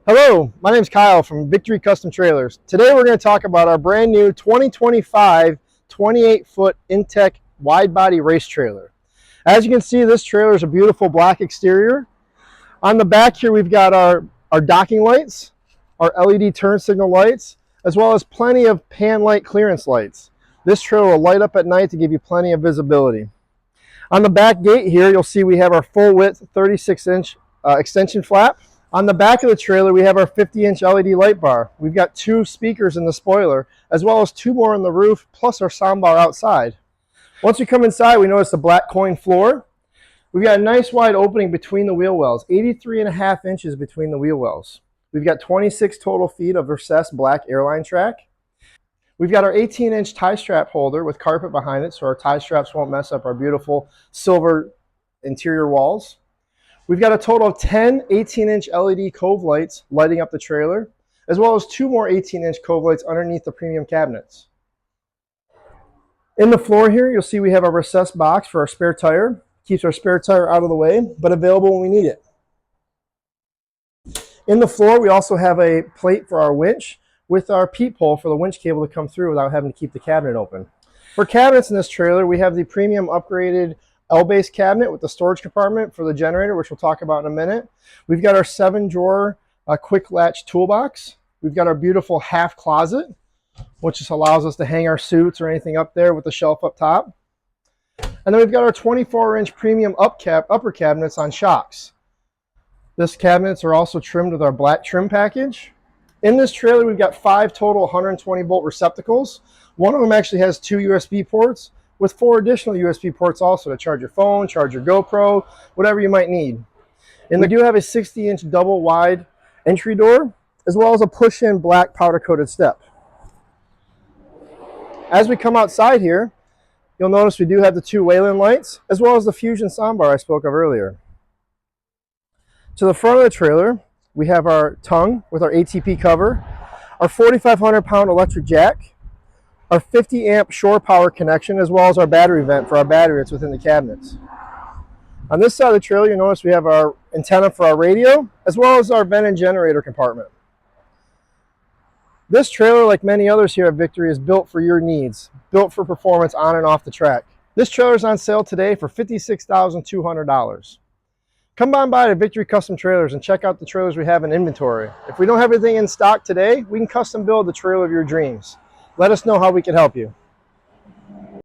Hello, my name is Kyle from Victory Custom Trailers. Today we're going to talk about our brand new 2025 28-foot Intech wide body race trailer. As you can see, this trailer is a beautiful black exterior. On the back here we've got our docking lights, our LED turn signal lights, as well as plenty of pan light clearance lights. This trailer will light up at night to give you plenty of visibility. On the back gate here you'll see we have our full width 36-inch extension flap. On the back of the trailer, we have our 50-inch LED light bar. We've got 2 speakers in the spoiler, as well as 2 more on the roof, plus our soundbar outside. Once we come inside, we notice the black coin floor. We've got a nice wide opening between the wheel wells, 83.5 inches between the wheel wells. We've got 26 total feet of recessed black Airline track. We've got our 18-inch tie strap holder with carpet behind it, so our tie straps won't mess up our beautiful silver interior walls. We've got a total of 10 18-inch LED cove lights lighting up the trailer, as well as 2 more 18-inch cove lights underneath the premium cabinets. In the floor here, you'll see we have a recessed box for our spare tire. Keeps our spare tire out of the way, but available when we need it. In the floor, we also have a plate for our winch with our peephole for the winch cable to come through without having to keep the cabinet open. For cabinets in this trailer, we have the premium upgraded L-base cabinet with the storage compartment for the generator, which we'll talk about in a minute. We've got our 7-drawer quick latch toolbox. We've got our beautiful half closet, which just allows us to hang our suits or anything up there with the shelf up top. And then we've got our 24-inch premium upper cabinets on shocks. These cabinets are also trimmed with our black trim package. In this trailer, we've got 5 total 120-volt receptacles. One of them actually has 2 USB ports, with 4 additional USB ports also to charge your phone, charge your GoPro, whatever you might need. And we do have a 60-inch double wide entry door, as well as a push-in black powder-coated step. As we come outside here, you'll notice we do have the 2 Wayland lights, as well as the Fusion soundbar I spoke of earlier. To the front of the trailer, we have our tongue with our ATP cover, our 4,500-pound electric jack, our 50-amp shore power connection, as well as our battery vent for our battery that's within the cabinets. On this side of the trailer, you'll notice we have our antenna for our radio, as well as our vent and generator compartment. This trailer, like many others here at Victory, is built for your needs, built for performance on and off the track. This trailer is on sale today for $56,200. Come on by to Victory Custom Trailers and check out the trailers we have in inventory. If we don't have everything in stock today, we can custom build the trailer of your dreams. Let us know how we can help you.